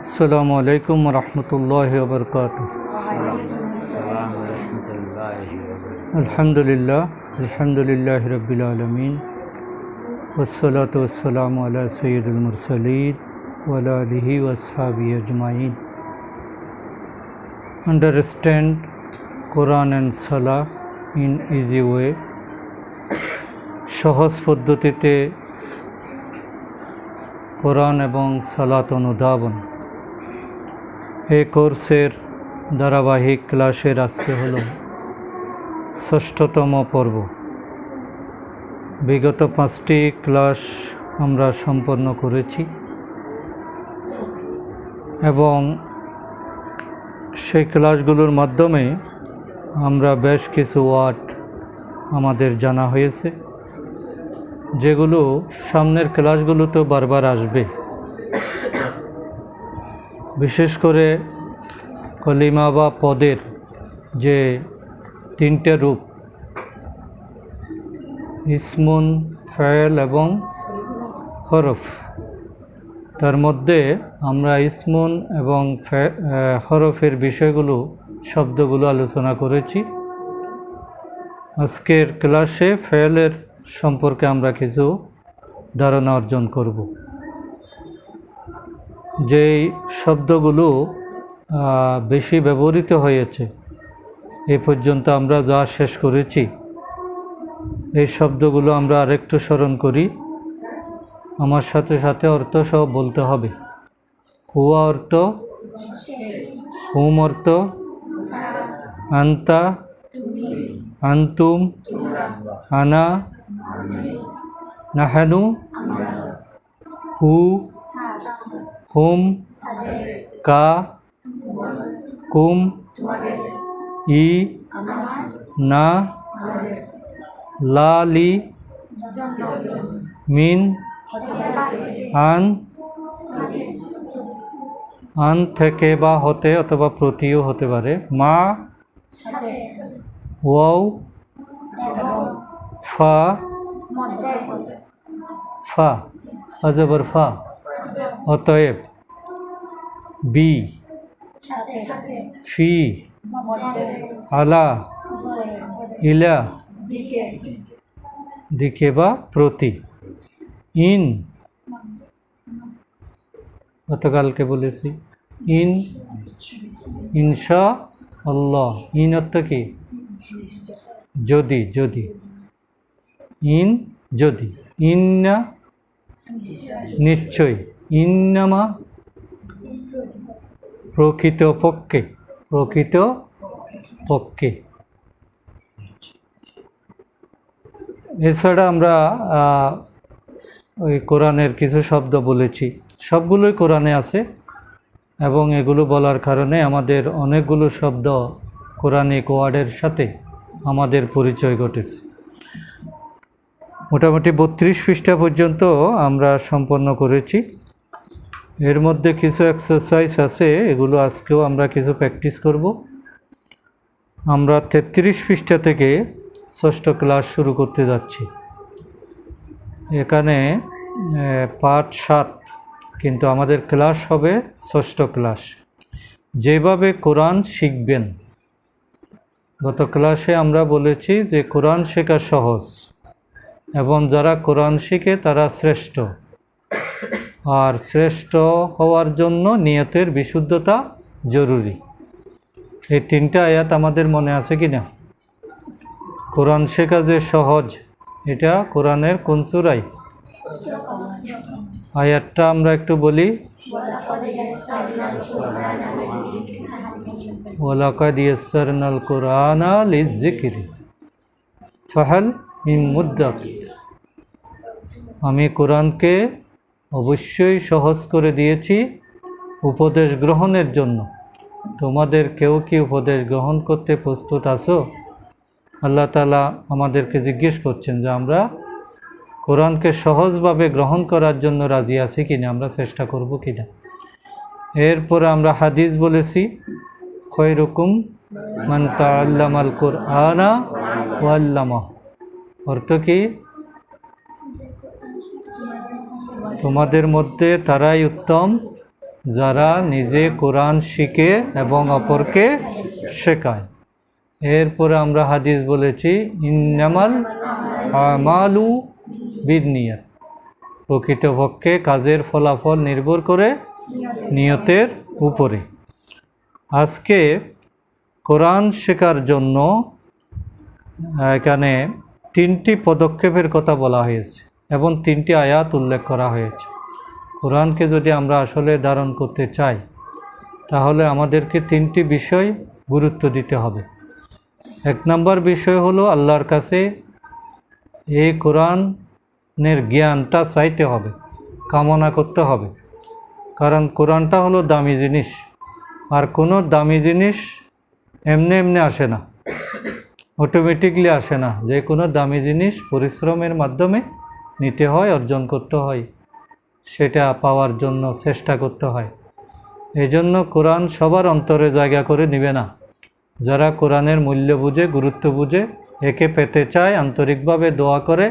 আসসালামু আলাইকুম রহমতুল্লাহি ওয়া বারাকাতুহু। আলহামদুলিল্লাহি রাব্বিল আলামিন ওয়াসসালাতু ওয়াসসালামু আলা সাইয়্যিদিল মুরসালিন ওয়া আলা আলিহি ওয়া আসহাবিহি আজমাইন। Understand Quran and Salah in easy way। সহজ পদ্ধতিতে কোরআন এবং সালাত অনুধাবন, এই কোর্সের ধারাবাহিক ক্লাসের আজকে হলো ৬ষ্ঠতম পর্ব। বিগত 5টি ক্লাস আমরা সম্পন্ন করেছি এবং সেই ক্লাসগুলোর মাধ্যমে আমরা বেশ কিছু ওয়ার্ড আমাদের জানা হয়েছে, যেগুলো সামনের ক্লাসগুলোতেও বারবার আসবে। বিশেষ করে কলিমা বা পদের যে 3টে রূপ, ইসমুন, ফায়েল এবং হরফ, তার মধ্যে আমরা ইসমুন এবং হরফের বিষয়গুলো, শব্দগুলো আলোচনা করেছি। আজকের ক্লাসে ফায়েলের সম্পর্কে আমরা কিছু ধারণা অর্জন করব। যেই শব্দগুলো বেশি ব্যবহৃত হয়েছে এ পর্যন্ত আমরা যা শেষ করেছি, এই শব্দগুলো আমরা আরেকটু স্মরণ করি। আমার সাথে সাথে অর্থ সহ বলতে হবে। হুয়া অর্থ, হুম অর্থ, আন্তা, আন্তুম, আনা, নাহানু, হু, হুম, কা, কুম, ই, না, লা, লি, মিন, আন, আন থেকে বা হতে অথবা প্রতিও হতে পারে, মা, ওয়াও, ফা, ফা অজবর ফা, অতএব, বি, ফি, আলা, ইলা, দিকে বা প্রতি, ইন, গতকালকে বলেছি ইন, ইনশা আল্লাহ। ইন অর্থ কি? যদি, যদি, ইন যদি, ইন্না নিশ্চয়, ইন্নামা প্রকৃত পক্ষে, প্রকৃত পক্ষে। এছাড়া আমরা ওই কোরআনের কিছু শব্দ বলেছি, সবগুলোই কোরআনে আছে এবং এগুলো বলার কারণে আমাদের অনেকগুলো শব্দ কোরআনিক ওয়ার্ডের সাথে আমাদের পরিচয় ঘটেছে। মোটামুটি 32 পৃষ্ঠা পর্যন্ত আমরা সম্পন্ন করেছি। এর মধ্যে কিছু এক্সারসাইজ আছে, এগুলো আজকেও আমরা কিছু প্র্যাকটিস করব। আমরা 33 পৃষ্ঠা থেকে 6ষ্ঠ ক্লাস শুরু করতে যাচ্ছি। এখানে পার্ট 7, কিন্তু আমাদের ক্লাস হবে 6ষ্ঠ ক্লাস। যেভাবে কোরআন শিখবেন, গত ক্লাসে আমরা বলেছি যে কোরআন শেখা সহজ এবং যারা কোরআন শিখে তারা শ্রেষ্ঠ। আর শ্রেষ্ঠ হওয়ার জন্য নিয়তের বিশুদ্ধতা জরুরি। এই 3টা আয়াত আমাদের মনে আছে কি না? কোরআন শেখা যে সহজ, এটা কোরআনের কোন সূরায়? আয়াতটা আমরা একটু বলি। ওয়ালাকাদ ইয়াসসারনাল কুরআনা লিযিকরি ফাহাল মিন মুদ্দাকির। আমি কোরআনকে অবশ্যই সহজ করে দিয়েছি উপদেশ গ্রহণের জন্য। তোমাদের কেউ কি উপদেশ গ্রহণ করতে প্রস্তুত আছো? আল্লাহ তাআলা আমাদেরকে জিজ্ঞেস করছেন যে আমরা কোরআনকে সহজভাবে গ্রহণ করার জন্য রাজি আছি কিনা, আমরা চেষ্টা করব কিনা। এরপরে আমরা হাদিস বলেছি, খয়রুকুম মান তাআল্লামাল কুরআনা ওয়া আল্লামাহু। অর্থ কি? তোমাদের মধ্যে তারাই উত্তম যারা নিজে কোরআন শিখে এবং অপরকে শেখায়। এরপরে আমরা হাদিস বলেছি ইন্নামাল আমালু বিন্নিয়াত, প্রকৃতপক্ষে কাজের ফলাফল নির্ভর করে নিয়তের উপরে। আজকে কোরআন শেখার জন্য এখানে 3টি পদক্ষেপের কথা বলা হয়েছে এবং 3টি আয়াত উল্লেখ করা হয়েছে। কোরআনকে যদি আমরা আসলে ধারণ করতে চাই তাহলে আমাদেরকে 3টি বিষয় গুরুত্ব দিতে হবে। 1 নম্বর বিষয় হলো আল্লাহর কাছে এই কোরআনের জ্ঞানটা চাইতে হবে, কামনা করতে হবে। কারণ কোরআনটা হলো দামি জিনিস, আর কোনো দামি জিনিস এমনি এমনি আসে না, অটোমেটিকলি আসে না। যে কোনো দামি জিনিস পরিশ্রমের মাধ্যমে নিতে হয়, অর্জন করতে হয়, সেটা পাওয়ার জন্য চেষ্টা করতে হয়। এই জন্য কোরআন সবার অন্তরে জায়গা করে নেবে না। যারা কোরআনের মূল্য বুঝে, গুরুত্ব বুঝে, একে পেতে চায়, আন্তরিকভাবে দোয়া করে,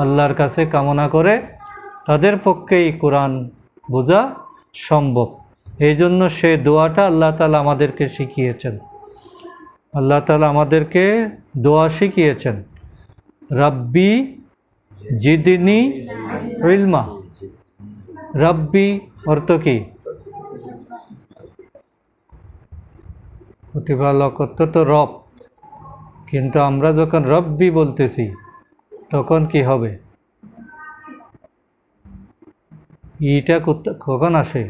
আল্লাহর কাছে কামনা করে, তাদের পক্ষেই কোরআন বোঝা সম্ভব। এই জন্য সে দোয়াটা আল্লাহ তাআলা আমাদেরকে শিখিয়েছেন। আল্লাহ তাআলা আমাদেরকে দোয়া শিখিয়েছেন, রাব্বি জিদনি ইলমা। রাব্বি অর্থ কি? প্রতিপালক অর্থ তো রব, কিন্তু আমরা যখন রব্বি বলতেছি তখন কি হবে? ইটা কখন আসে?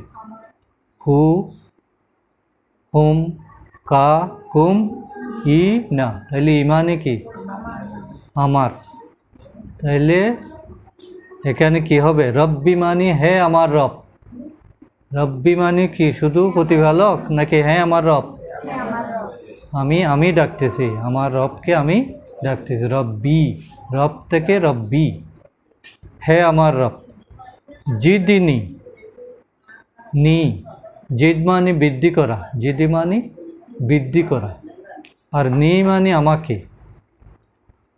হু, হুম, কা, কুম, ই না। তাইলে ইমানে কি? আমার। তাইলে এখানে কি হবে? রব্বি মানি হে আমার রব। রব্বি মানি কি শুধু প্রতিপালক, নাকি হ্যাঁ আমার রব? আমি ডাকতেছি আমার রবকে, আমি ডাকতেছি রব্বি, রব থেকে রব্বি, হে আমার রব। জিদিনি, নি, জিদ মানি বৃদ্ধি করা, জিদি মানি বৃদ্ধি করা, আর নি মানি আমাকে।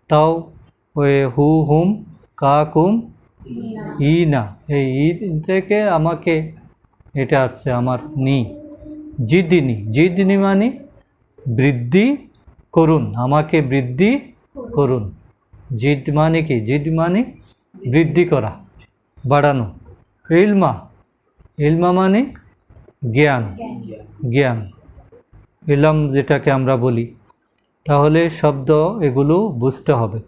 তাও ওই হু, হুম, কা, কুম, ই না, এই ই থেকে আমাকে এটা আসছে আমার নি। জিদিনি, জিদিনি মানি বৃদ্ধি করুন, আমাকে বৃদ্ধি করুন। জিদ মানে কি? জিদ মানে বৃদ্ধি করা, বাড়ানো। ইলমা, ইলমা মানে জ্ঞান, জ্ঞান, ইলম যেটাকে আমরা বলি। তাহলে শব্দ এগুলো বুঝতে হবে।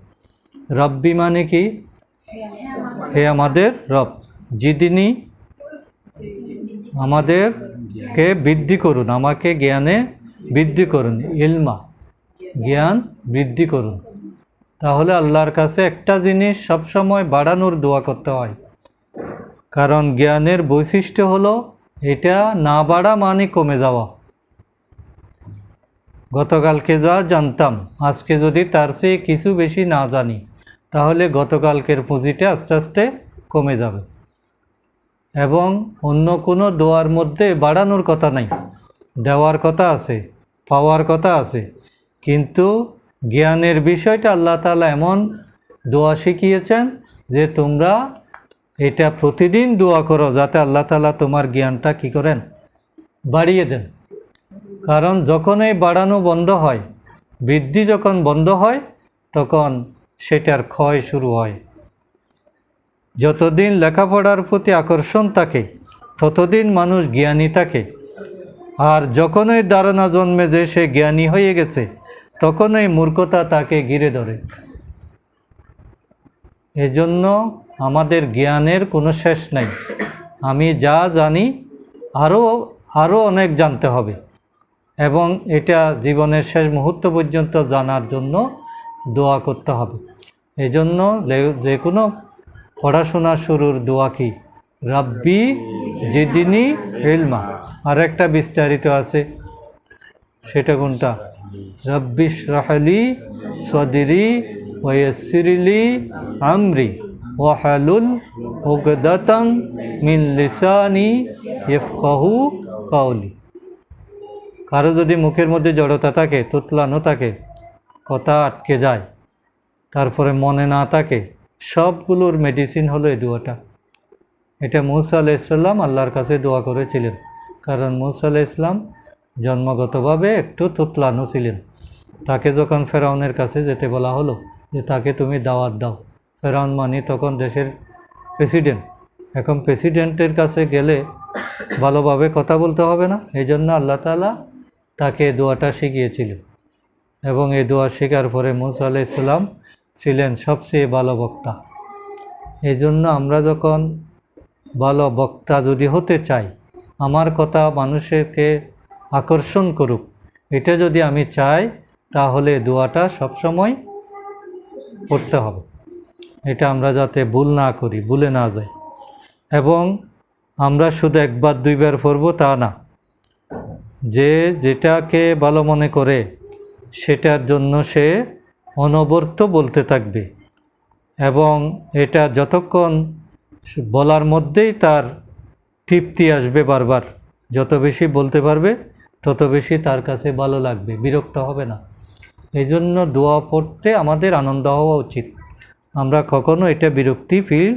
রব্বি মানে কি? হে আমাদের রব। জিদিনি, আমাদেরকে বৃদ্ধি করুন, আমাকে জ্ঞানে বৃদ্ধি করুন। ইলমা, জ্ঞান বৃদ্ধি করুন। তাহলে আল্লাহর কাছে একটা জিনিস সবসময় বাড়ানোর দোয়া করতে হয়, কারণ জ্ঞানের বৈশিষ্ট্য হলো এটা না বাড়া মানে কমে যাওয়া। গতকালকে যা জানতাম আজকে যদি তার চেয়ে কিছু বেশি না জানি, তাহলে গতকালকের পুঁজিটা আস্তে আস্তে কমে যাবে। এবং অন্য কোনো দোয়ার মধ্যে বাড়ানোর কথা নাই, দেওয়ার কথা আছে, পাওয়ার কথা আছে, কিন্তু জ্ঞানের বিষয়টা আল্লাহ তাআলা এমন দোয়া শিখিয়েছেন যে তোমরা এটা প্রতিদিন দোয়া করো, যাতে আল্লাহ তাআলা তোমার জ্ঞানটা কি করেন? বাড়িয়ে দেন। কারণ যখন এই বাড়ানো বন্ধ হয়, বৃদ্ধি যখন বন্ধ হয়, তখন সেটার ক্ষয় শুরু হয়। যতদিন লেখাপড়ার প্রতি আকর্ষণ থাকে ততদিন মানুষ জ্ঞানী থাকে, আর যখনই ধারণা জন্মে যে সে জ্ঞানী হয়ে গেছে, তখনই মূর্খতা তাকে ঘিরে ধরে। এজন্য আমাদের জ্ঞানের কোনো শেষ নাই। আমি যা জানি আরও অনেক জানতে হবে, এবং এটা জীবনের শেষ মুহূর্ত পর্যন্ত জানার জন্য দোয়া করতে হবে। এজন্য যে কোনো পড়াশোনা শুরুর দোয়া কি? রাব্বি জিদনি ইলমা। আর একটা বিস্তারিত আছে, সেটা কোনটা? রাব্বি ইশরাহলি সাদরি ওয়া ইয়াসসিরলি আমরি ওয়াহলুল উকদাতাম মিন লিসানি ইয়াফকাহু কাওলি। কারো যদি মুখের মধ্যে জড়তা থাকে, তুতলানো থাকে, কথা আটকে যায়, তারপরে মনে না থাকে, সবগুলোর মেডিসিন হলো এই দোয়াটা। এটা মুসা আলাইহিস সালাম আল্লাহর কাছে দোয়া করেছিলেন, কারণ মুসা আলাইহিস সালাম জন্মগতভাবে একটু তোতলানো ছিলেন। তাকে যখন ফেরাউনের কাছে যেতে বলা হলো যে তাকে তুমি দাওয়াত দাও, ফেরাউন মানে তখন দেশের প্রেসিডেন্ট, এখন প্রেসিডেন্টের কাছে গেলে ভালোভাবে কথা বলতে হবে না, এই জন্য আল্লাহ তাআলা তাকে দোয়াটা শিখিয়েছিল। এবং এই দোয়া শেখার পরে মুসা আলাইহিস সালাম ছিলেন সবচেয়ে ভালো বক্তা। এই জন্য আমরা যখন ভালো বক্তা যদি হতে চাই, আমার কথা মানুষকে আকর্ষণ করুক, এটা যদি আমি চাই, তাহলে দোয়াটা সবসময় পড়তে হবে। এটা আমরা যাতে ভুল না করি, ভুলে না যাই। এবং আমরা শুধু একবার দুইবার পড়ব তা না, যে যেটাকে ভালো মনে করে সেটার জন্য সে অনবরত বলতে থাকবে, এবং এটা যতক্ষণ বলার মধ্যেই তার তৃপ্তি আসবে, বারবার যত বেশি বলতে পারবে তত বেশি তার কাছে ভালো লাগবে, বিরক্ত হবে না। এই জন্য দোয়া পড়তে আমাদের আনন্দ হওয়া উচিত, আমরা কখনো এটা বিরক্তি ফিল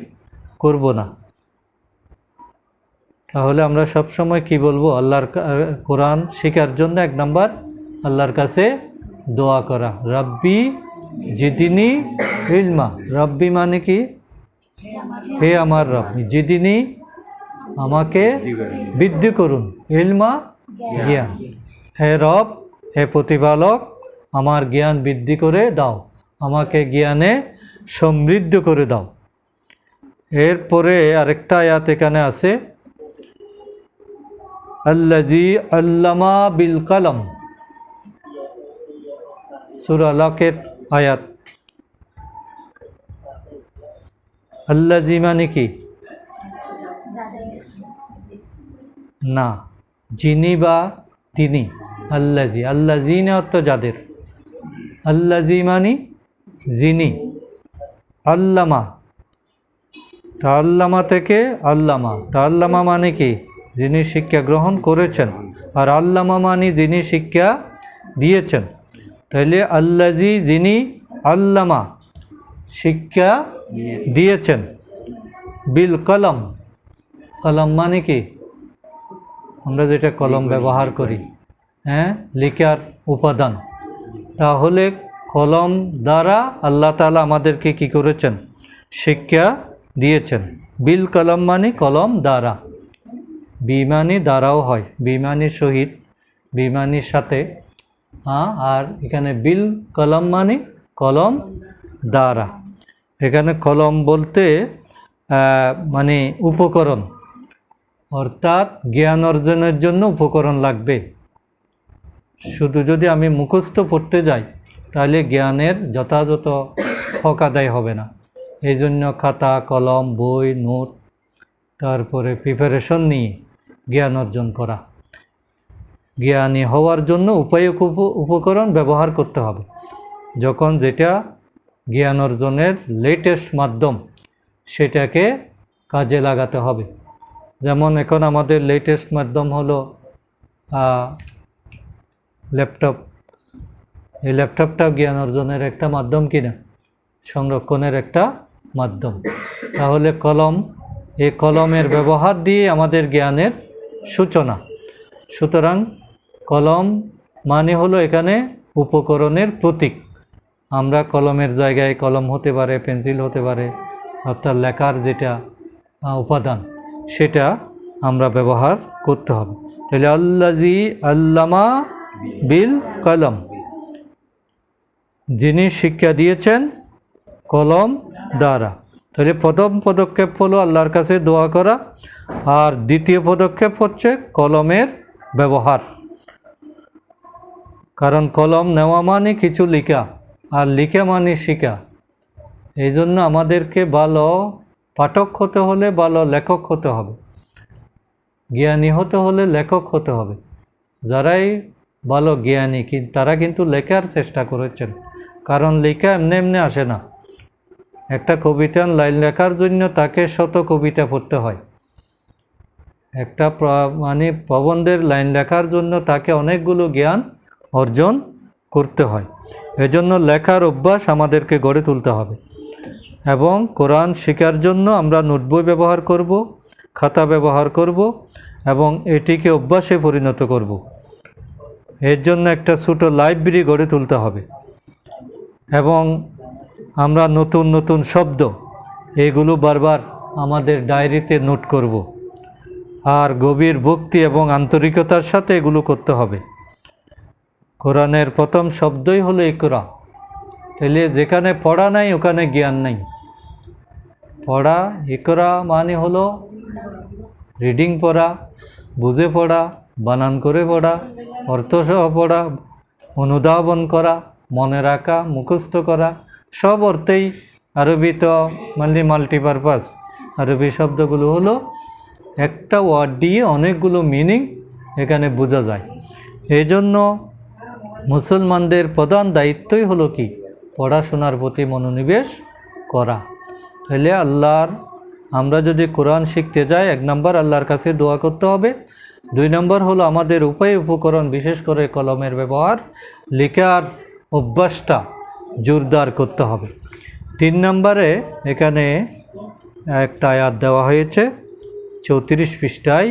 করব না। তাহলে আমরা সবসময় কি বলবো? আল্লাহর কোরআন শেখার জন্য 1 নাম্বার আল্লাহর কাছে দোয়া করা, রব্বি জিদিনি ইলমা। রব্বি মানে কি? হে আমার রব, জিদিনি আমাকে বৃদ্ধি করুন, ইলমা জ্ঞান। হে রব, হে প্রতিপালক, আমার জ্ঞান বৃদ্ধি করে দাও, আমাকে জ্ঞানে সমৃদ্ধ করে দাও। এরপরে আরেকটা আয়াত এখানে আছে, আল্লাজি আল্লামা বিল কলম, সূরা আলাকের আয়াত। আল্লাজি মানে কি? না, যিনি বা তিনি। আল্লাজি, আল্লাজিনা অর্থ যাদের, আল্লাজি মানে যিনি। আল্লামা, তাআল্লামা থেকে আল্লামা, তাআল্লামা মানে কি? যিনি শিক্ষা গ্রহণ করেছেন, আর আল্লামা মানে যিনি শিক্ষা দিয়েছেন। তাহলে আল্লাজি যিনি, আল্লামা শিক্ষা দিয়েছেন, বিল কলম। কলম মানে কি? আমরা যেটা কলম ব্যবহার করি, হ্যাঁ, লেখার উপাদান। তাহলে কলম দ্বারা আল্লাহ তাআলা আমাদেরকে কি করেছেন? শিক্ষা দিয়েছেন। বিল কলম মানে কলম দ্বারা, বিমানি দ্বারাও হয়, বিমানি সহিত, বিমানির সাথে, আর এখানে বিল কলম মানে কলম দ্বারা। এখানে কলম বলতে মানে উপকরণ, অর্থাৎ জ্ঞান অর্জনের জন্য উপকরণ লাগবে। শুধু যদি আমি মুখস্থ পড়তে যাই, তাহলে জ্ঞানের যথাযথ হক আদায় হবে না। এই জন্য খাতা, কলম, বই, নোট, তারপরে প্রিপারেশন নিয়ে জ্ঞান অর্জন করা। জ্ঞানী হওয়ার জন্য উপায়ক উপকরণ ব্যবহার করতে হবে। যখন যেটা জ্ঞান অর্জনের লেটেস্ট মাধ্যম, সেটাকে কাজে লাগাতে হবে। যেমন এখন আমাদের লেটেস্ট মাধ্যম হলো ল্যাপটপ। এই ল্যাপটপটাও জ্ঞান অর্জনের একটা মাধ্যম কিনা, সংরক্ষণের একটা মাধ্যম। তাহলে কলম, এই কলমের ব্যবহার দিয়ে আমাদের জ্ঞানের সূচনা। সুতরাং কলম মানে হলো এখানে উপকরণের প্রতীক। আমরা কলমের জায়গায় কলম হতে পারে, পেন্সিল হতে পারে, অর্থাৎ লেখার যেটা উপাদান, সেটা আমরা ব্যবহার করতে হবে। তাহলে আল্লাজি আল্লামা বিল কলম, যিনি শিক্ষা দিয়েছেন কলম দ্বারা। তাহলে প্রথম পদক্ষেপ হলো আল্লাহর কাছে দোয়া করা, আর দ্বিতীয় পদক্ষেপ হচ্ছে কলমের ব্যবহার। কারণ কলম নেওয়া মানে কিছু লেখা, আর লেখা মানে শিখা। এই জন্য আমাদেরকে ভালো পাঠক হতে হলে ভালো লেখক হতে হবে, জ্ঞানী হতে হলে লেখক হতে হবে। যারাই ভালো জ্ঞানী তারা কিন্তু লেখার চেষ্টা করেছেন, কারণ লেখা এমনি এমনি আসে না। একটা কবিতার লাইন লেখার জন্য তাকে শত কবিতা পড়তে হয়। একটা মানে প্রবন্ধের লাইন লেখার জন্য তাকে অনেকগুলো জ্ঞান অর্জন করতে হয়। এজন্য লেখার অভ্যাস আমাদেরকে গড়ে তুলতে হবে। এবং কোরআন শেখার জন্য আমরা নোটবই ব্যবহার করব, খাতা ব্যবহার করব, এবং এটিকে অভ্যাসে পরিণত করব। এর জন্য একটা ছোটো লাইব্রেরি গড়ে তুলতে হবে এবং আমরা নতুন নতুন শব্দ এগুলো বারবার আমাদের ডায়েরিতে নোট করব। আর গভীর ভক্তি এবং আন্তরিকতার সাথে এগুলো করতে হবে। কোরআনের প্রথম শব্দই হলো ইকরা। তাহলে যেখানে পড়া নাই ওখানে জ্ঞান নাই। পড়া, ইকরা মানে হলো রিডিং পড়া, বুঝে পড়া, বানান করে পড়া, অর্থসহ পড়া, অনুধাবন করা, মনে রাখা, মুখস্থ করা, সব অর্থেই আরবি তো মাল্টিপারপাস। আরবি শব্দগুলো হলো একটা ওয়ার্ড দিয়ে অনেকগুলো মিনিং এখানে বোঝা যায়। এই জন্য মুসলমানদের প্রধান দায়িত্বই হলো কি? পড়াশোনার প্রতি মনোনিবেশ করা। তাহলে আল্লাহর, আমরা যদি কোরআন শিখতে যাই, 1 নম্বর আল্লাহর কাছে দোয়া করতে হবে। 2 নম্বর হলো আমাদের উপায় উপকরণ, বিশেষ করে কলমের ব্যবহার, লেখার অভ্যাসটা জোরদার করতে হবে। 3 নম্বরে এখানে একটা আয়াত দেওয়া হয়েছে 34 পৃষ্ঠায়,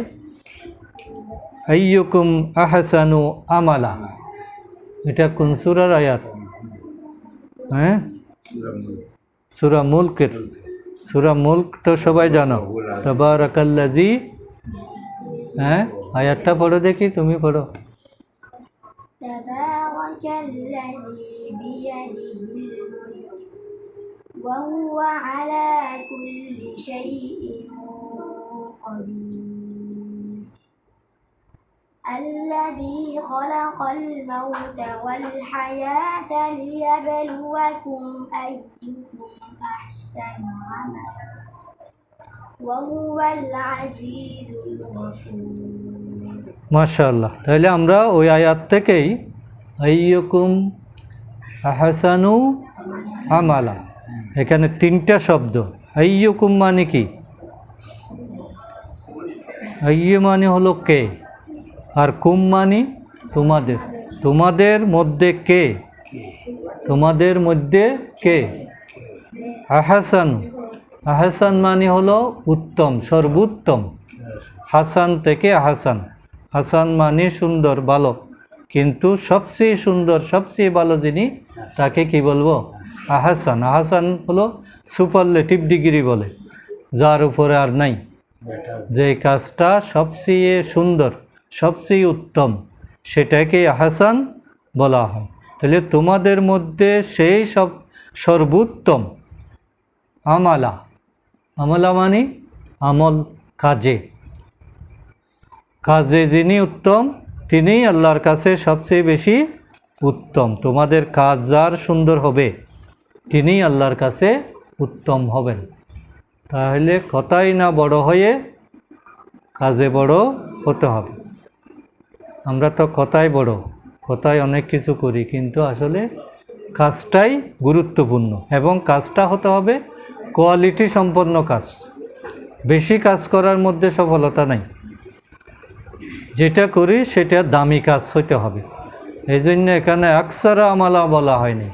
আইয়ুকুম আহসানু আমালা। এটা কোন সূরার আয়াত? হ্যাঁ, সূরা মুলকের। সূরা মুলক তো সবাই জানো, তাবারাকাল্লাযী। হ্যাঁ, আয়াতটা পড়ো দেখি, তুমি পড়ো। তাবারাকাল্লাযী বিয়াদিহিল মুলক ওয়া হুয়া আলা কুল্লি শাইইন কাদির الذي خلق الموت والحياة ليبلوكم أيكم أحسن عملا وهو العزيز الغفور। মাশাআল্লাহ। তাহলে আমরা ওই আয়াত থেকেই আইয়ুকুম আহসানু আমালা, এখানে 3টা শব্দ। আইয়ুকুম মানে কি? আইয়ু মানে হলো কে, আর কুম মানে তোমাদের। তোমাদের মধ্যে কে? তোমাদের মধ্যে কে? আহসান। আহসান মানে হলো উত্তম, সর্বোত্তম। হাসান থেকে আহসান। হাসান মানে সুন্দর, ভালো। কিন্তু সবচেয়ে সুন্দর, সবচেয়ে ভালো যিনি, তাকে কি বলবো? আহসান। আহসান হলো সুপারলেটিভ ডিগ্রি বলে, যার উপরে আর নাই। যে কাজটা সবচেয়ে সুন্দর, সবচেয়ে উত্তম, সেটাকে আহসান বলা হয়। তাহলে তোমাদের মধ্যে সেই সব সর্বোত্তম আমালা। আমলা মানে আমল, কাজে। কাজে যিনি উত্তম, তিনিই আল্লাহর কাছে সবচেয়ে বেশি উত্তম। তোমাদের কাজ যার সুন্দর হবে, তিনিই আল্লাহর কাছে উত্তম হবেন। তাহলে কথাই না বড় হয়ে কাজে বড় হতে হবে। আমরা তো কথাই বড়, কথায় অনেক কিছু করি, কিন্তু আসলে কাজটাই গুরুত্বপূর্ণ। এবং কাজটা হতে হবে কোয়ালিটি সম্পন্ন কাজ। বেশি কাজ করার মধ্যে সফলতা নাই। যেটা করি সেটা দামি কাজ হইতে হবে। এই জন্য এখানে আকসারা আমালা বলা হয়নি,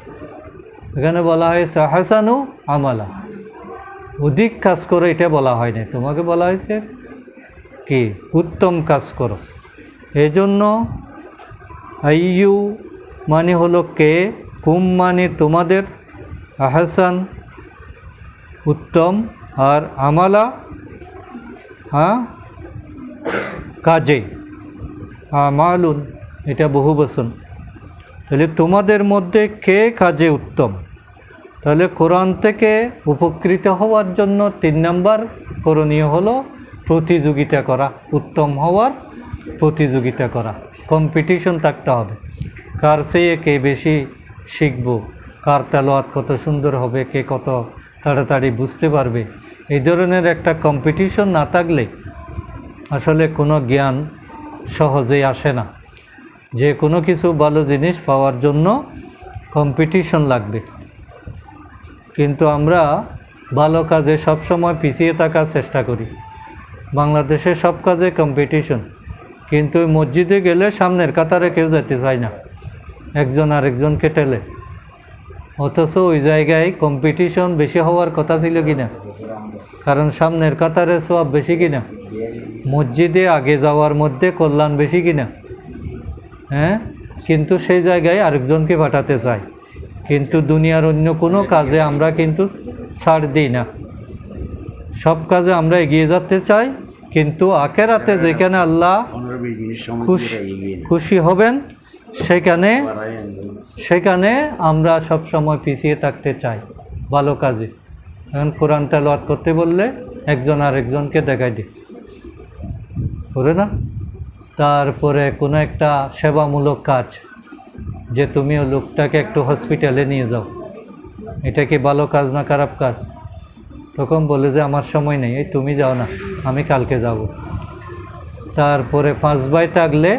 এখানে বলা হয়েছে আহসানু আমালা। অধিক কাজ করো এটা বলা হয়নি, তোমাকে বলা হয়েছে কি? উত্তম কাজ করো। এই জন্য আইয়ু মানে হলো কে, কুম মানে তোমাদের, আহসান উত্তম, আর আমালা কাজে, আমালুন এটা বহুবচন। তাহলে তোমাদের মধ্যে কে কাজে উত্তম? তাহলে কোরআন থেকে উপকৃত হওয়ার জন্য 3 নম্বর করণীয় হলো প্রতিযোগিতা করা, উত্তম হওয়ার প্রতিযোগিতা করা। কম্পিটিশন থাকতে হবে, কার চেয়ে কে বেশি শিখব, কার তেলাওয়াত কত সুন্দর হবে, কে কত তাড়াতাড়ি বুঝতে পারবে। এই ধরনের একটা কম্পিটিশন না থাকলে আসলে কোনো জ্ঞান সহজেই আসে না। যে কোনো কিছু ভালো জিনিস পাওয়ার জন্য কম্পিটিশন লাগবে। কিন্তু আমরা ভালো কাজে সবসময় পিছিয়ে থাকার চেষ্টা করি। বাংলাদেশে সব কাজে কম্পিটিশন, কিন্তু মসজিদে গেলে সামনের কাতারে কেউ যেতে চায় না, একজন আরেকজনকে টেলে। অথচ ওই জায়গায় কম্পিটিশন বেশি হওয়ার কথা ছিল কিনা? কারণ সামনের কাতারে সওয়াব বেশি কিনা? মসজিদে আগে যাওয়ার মধ্যে কল্যাণ বেশি কিনা? হ্যাঁ, কিন্তু সেই জায়গায় আরেকজনকে পাঠাতে চাই, কিন্তু দুনিয়ার অন্য কোনো কাজে আমরা কিন্তু ছাড় দিই না। সব কাজে আমরা এগিয়ে যেতে চাই, কিন্তু আখেরাতে যেখানে আল্লাহ খুশি হবেন সেখানে আমরা সব সময় পিছিয়ে থাকতে চাই ভালো কাজে। এখন কোরআন তেলাওয়াত করতে বললে একজন আরেকজনকে দেখাই দিই, করে না? তারপরে কোনো একটা সেবামূলক কাজ, যে তুমি ও লোকটাকে একটু হসপিটালে নিয়ে যাও, এটা কি ভালো কাজ না খারাপ কাজ? তখন বলে যে আমার সময় নেই, এই তুমি যাও না, আমি কালকে যাব। তারপরে 5 ভাই থাকলে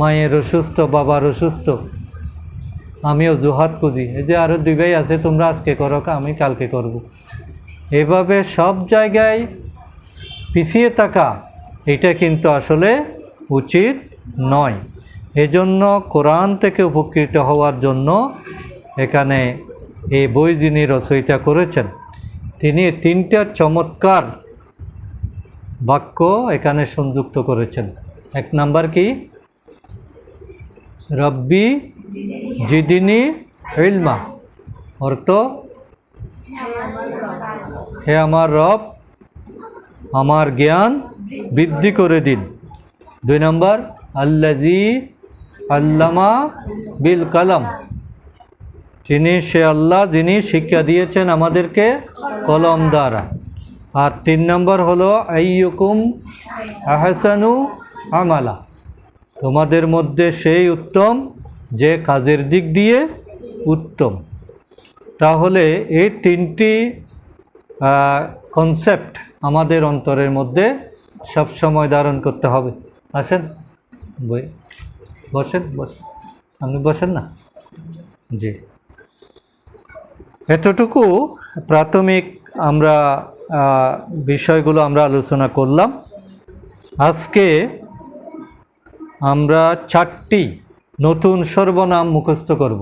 মায়ের অসুস্থ, বাবার অসুস্থ, আমি অজুহাত খুঁজি, এই যে আরও 2 ভাই আছে, তোমরা আজকে করো, আমি কালকে করব। এভাবে সব জায়গায় পিছিয়ে থাকা, এটা কিন্তু আসলে উচিত নয়। এজন্য কোরআন থেকে উপকৃত হওয়ার জন্য এখানে এই বই যিনি রচয়িতা করেছেন, তিনি 3টা চমৎকার বাক্য এখানে সংযুক্ত করেছেন। 1 নাম্বার কি? রব্বি জিদিনি ইলমা, অর্থ হে আমার রব, আমার জ্ঞান বৃদ্ধি করে দিন। 2 নম্বর আল্লাজি আল্লামা বিল কালাম, সে আল্লাহ যিনি শিক্ষা দিয়েছেন আমাদেরকে কলম দ্বারা। আর 3 নম্বর হলো আইয়ুকুম আহসানু আমালা, তোমাদের মধ্যে সেই উত্তম যে কাজের দিক দিয়ে উত্তম। তাহলে এই 3টি কনসেপ্ট আমাদের অন্তরের মধ্যে সব সময় ধারণ করতে হবে। আসেন বসেন, আপনি বসেন না? জি, এতটুকু প্রাথমিক আমরা বিষয়গুলো আমরা আলোচনা করলাম। আজকে আমরা 4টি নতুন সর্বনাম মুখস্থ করব,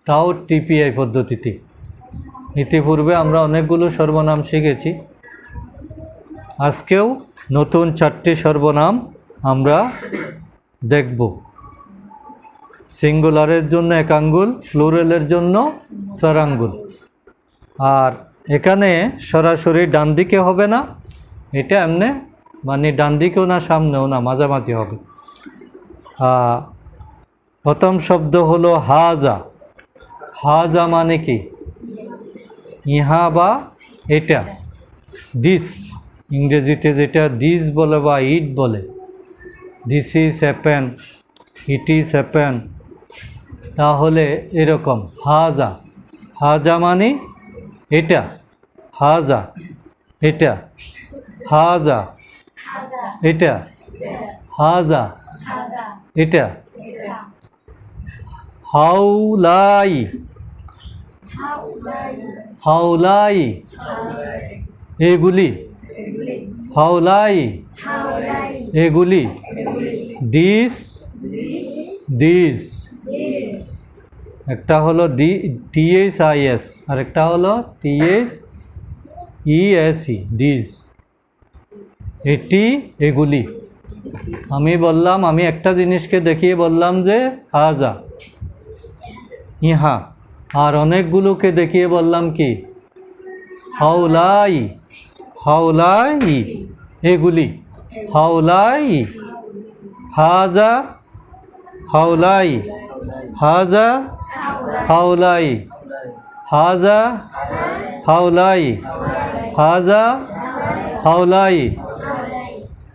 তাও টিপিআই পদ্ধতিতে। ইতিপূর্বে আমরা অনেকগুলো সর্বনাম শিখেছি, আজকেও নতুন 4টি সর্বনাম আমরা দেখব। সিঙ্গুলারের জন্য 1 আঙ্গুল, প্লুরালের জন্য 4 আঙ্গুল। আর এখানে সরাসরি ডান দিকে হবে না, এটা এমনি মানে ডান দিকেও না সামনেও না, মাঝামাঝি হবে। প্রথম শব্দ হলো হাজা। হাজা মানে কি? ইহা বা এটা, দিস, ইংরেজিতে যেটা দিস বলে বা ইট বলে, this is happen, it is happen, তাহলে এরকম হাজা। হাজা মানে এটা, হাজা এটা, হাজা এটা, হাজা এটা। হাউলাই, হাউলাই এগুলি, হাউলাই এগুলি। দিস, দিস, একটা হলো THIS আর একটা হলো THESE, দিস, এটি এগুলি। আমি বললাম, আমি একটা জিনিসকে দেখিয়ে বললাম যে হাজা, ইহা, আর অনেকগুলোকে দেখিয়ে বললাম কি হাউলাই, হাউলাই এগুলি, হাউলাই, হাজা, হাউলাই, হাজা, হাউলাই, হাজা, হাউলাই, হাজা, হাউলাই।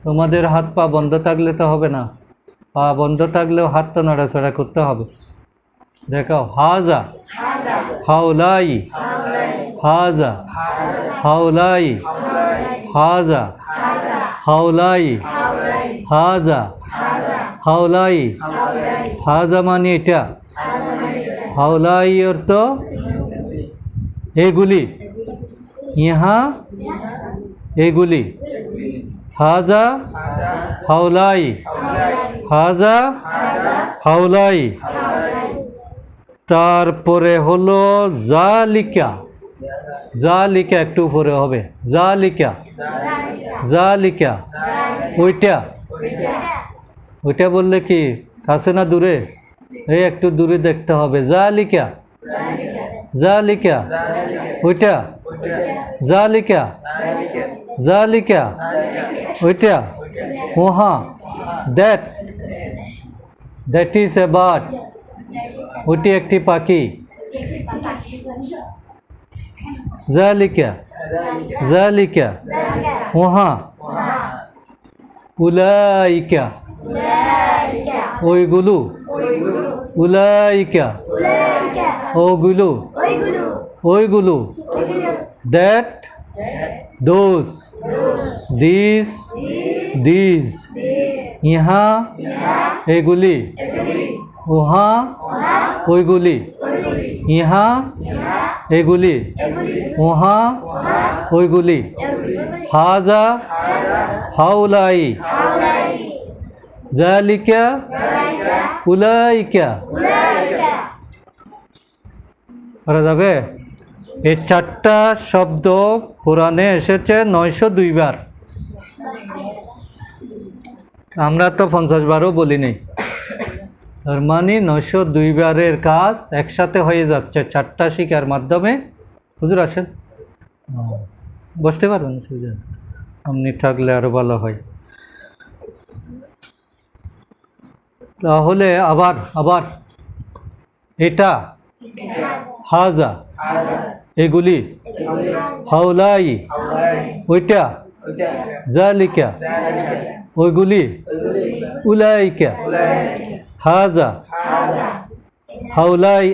তোমাদের হাত পা বন্ধ থাকলে তো হবে না, পা বন্ধ থাকলেও হাত তো নড়াচড়া করতে হবে। দেখাও, হাজা, হাউলাই, হাজা, হাউলাই, হাজা, হাউলাই, হাজা, হাউলাই। হাজা মানে এটা, হাউলাই অর্থ এগুলি, ইহা এগুলি। হাজা, হাউলাই, হাজা, হাউলাই। তারপরে হলো জালিকা। জালিকা একটু উপরে হবে, জালিকা, জালিকা, ওইটা, ওইটা বললে কি কাছে না দূরে? এই একটু দূরে দেখতে হবে, জালিকা, জালিকা, ওইটা, জালিকা, জালিকা, ওইটা, ওহা, that, that is a bird, ওইটি একটি পাখি, জালিকা, জালিকা, ওহা, উলাইকা, ওইগুলো, উলাইকা, ওগুলো, ওইগুলো, দ্যাট, দোজ, দিস, দিস, ইহা, এগুলি, ওহা, ওইগুলি, ইহা, এগুলি, ওহা, ওইগুলি, হাজা, হাউলাই, জালিকা, উলাইকা। করা যাবে? এই চারটা শব্দ কোরআনে এসেছে 902 বার। আমরা তো 50 বারও বলি নাই। তার মানে 902 বারের কাজ একসাথে হয়ে যাচ্ছে চারটা শিকার মাধ্যমে। হুজুর আসেন, বসতে পারবেন, আপনি থাকলে আরো ভালো হয়। তাহলে আবার আবার এটা, হাজা, এগুলি, হাউলাই, ওইটা, জালিকা, ওইগুলি, উলাইকা, হাজা, হাউলাই,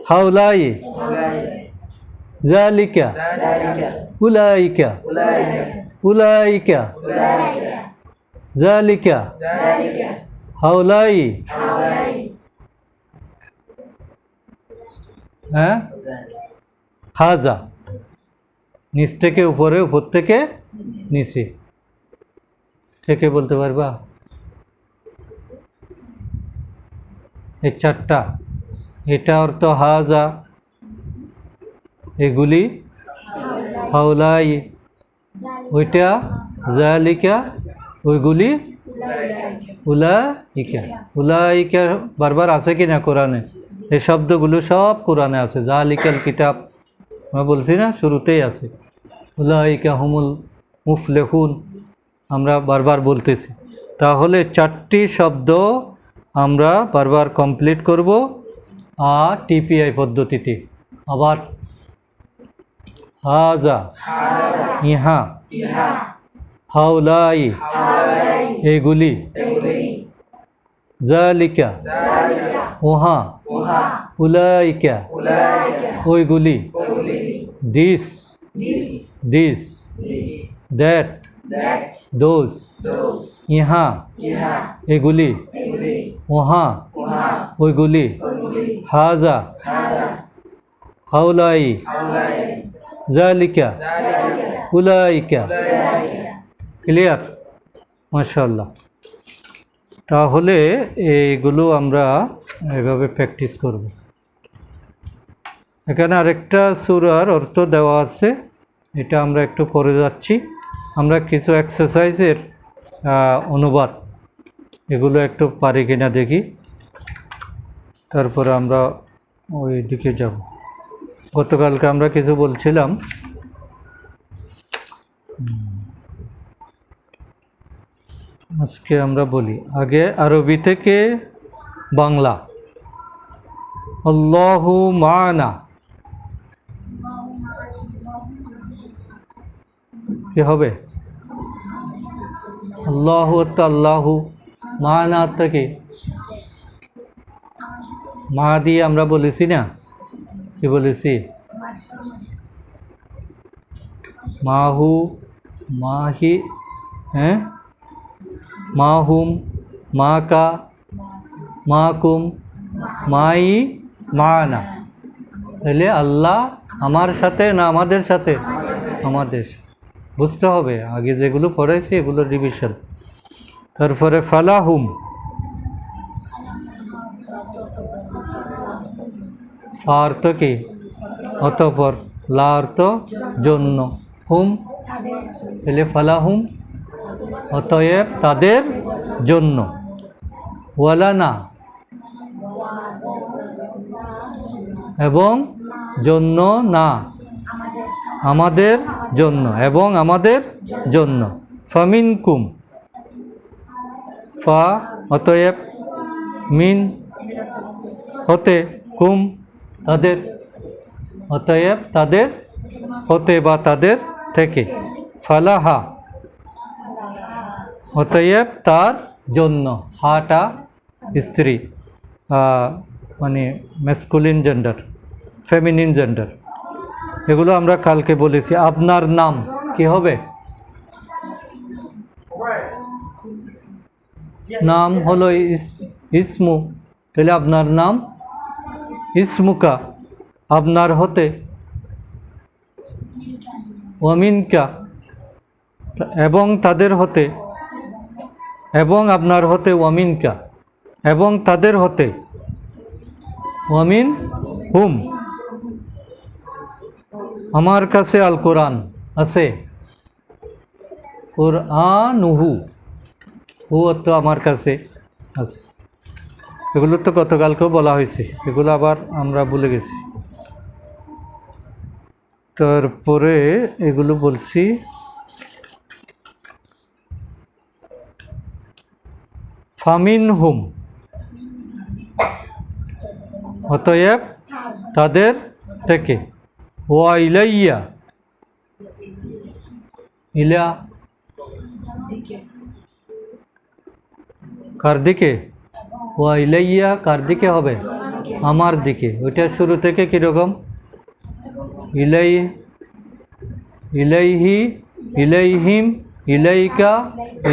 হাউলাই, জালিকা, উলাইকা, উলাইকা, জালিকা, হাউলাই, হ্যাঁ, হাজা, নিচ থেকে উপরে, উপর থেকে নিচে, থেকে বলতে পারবা? এই চারটা, এটা অর্থ হাজা, এগুলি, হাউলাই, ওইটা, জালিকা, ওইগুলি, উলাইকা। উলাইকা বারবার আছে কি না কোরআনে? এই শব্দগুলো সব কোরআনে আছে। জালিকাল কিতাব আমরা বলছি না, শুরুতেই আছে। উলাইকা হুমুল মুফলেহুন আমরা বারবার বলতেছি। তাহলে চারটি শব্দ আমরা বারবার কমপ্লিট করব আর টিপিআই পদ্ধতিতে। আবার হাজা, ইহা, হাউলাই, এগুলি, জালিকা, ওহা, উলাইকা, ওইগুলি, দিস, দিস, দ্যাট, দোজ, ইহা, এগুলি, ওহা, ওইগুলি, হাজা, হাউলাই, জালিকা, উলাইকা। ক্লিয়ার? মাশাআল্লাহ। তাহলে এইগুলো আমরা এভাবে প্র্যাকটিস করব। এখানে আরেকটা সূরার অর্থ দেওয়া আছে, এটা আমরা একটু পড়ে যাচ্ছি। আমরা কিছু এক্সারসাইজের অনুবাদ এগুলো একটু পারি কিনা দেখি, তারপরে আমরা ওই দিকে যাব। গতকালকে আমরা কিছু বলছিলাম, আজকে আমরা বলি। আগে আরবি থেকে বাংলা। আল্লাহু মা'না, কি হবে? আল্লাহু অর্থ আল্লাহু, মা'না অর্থ কি? মা দিয়ে আমরা বলেছি না, কি বলেছি? মাহু, মাহি, হ্যাঁ, মাহুম, মাকা, মাকুম, মাই, মানা। তাহলে আল্লাহ আমার সাথে না আমাদের সাথে? আমাদের। বুঝতে হবে, আগে যেগুলো পড়াইছি এগুলো রিভিশন। তারপরে ফালাহুম, অর্থ কি? অতঃপর। লা অর্থ জন্য, হুম তাহলে ফালাহুম, অতএব তাদের জন্য, ওয়ালানা এবং জন্য না, আমাদের জন্য এবং আমাদের জন্য, ফামিনকুম ফা অতএব, মিন হতে, কুম তাদের, অতএব তাদের হতে বা তাদের থেকে, ফালাহা অতএব তার জন্য, হাটা স্ত্রী, মানে ম্যাসকুলিন জেন্ডার, ফেমিনিন জেন্ডার, এগুলো আমরা কালকে বলেছি। আপনার নাম কি হবে? নাম হলো ইসমু, তাহলে আপনার নাম ইসমুকা, আপনার হতে, ওয়ামিনকা এবং তাদের হতে, এবং আপনার হতে, ওয়ামিনকা এবং তাদের হতে, ওয়ামিন হুম আমার কাছে আল কোরআন আছে, কোরআনুহু হু তো আমার কাছে আছে, এগুলো তো গতকালকেও বলা হয়েছে, এগুলো আবার আমরা ভুলে গেছি। তারপরে এগুলো বলছি, ফামিন হুম অতএব তাদের থেকে, ওয়া ইলাইয়া ইলা কার দিকে, ওয়া ইলাইয়া কার দিকে হবে, আমার দিকে, ওইটা শুরু থেকে কীরকম, ইলাই ইলাইহি ইলাইহিম ইলাইকা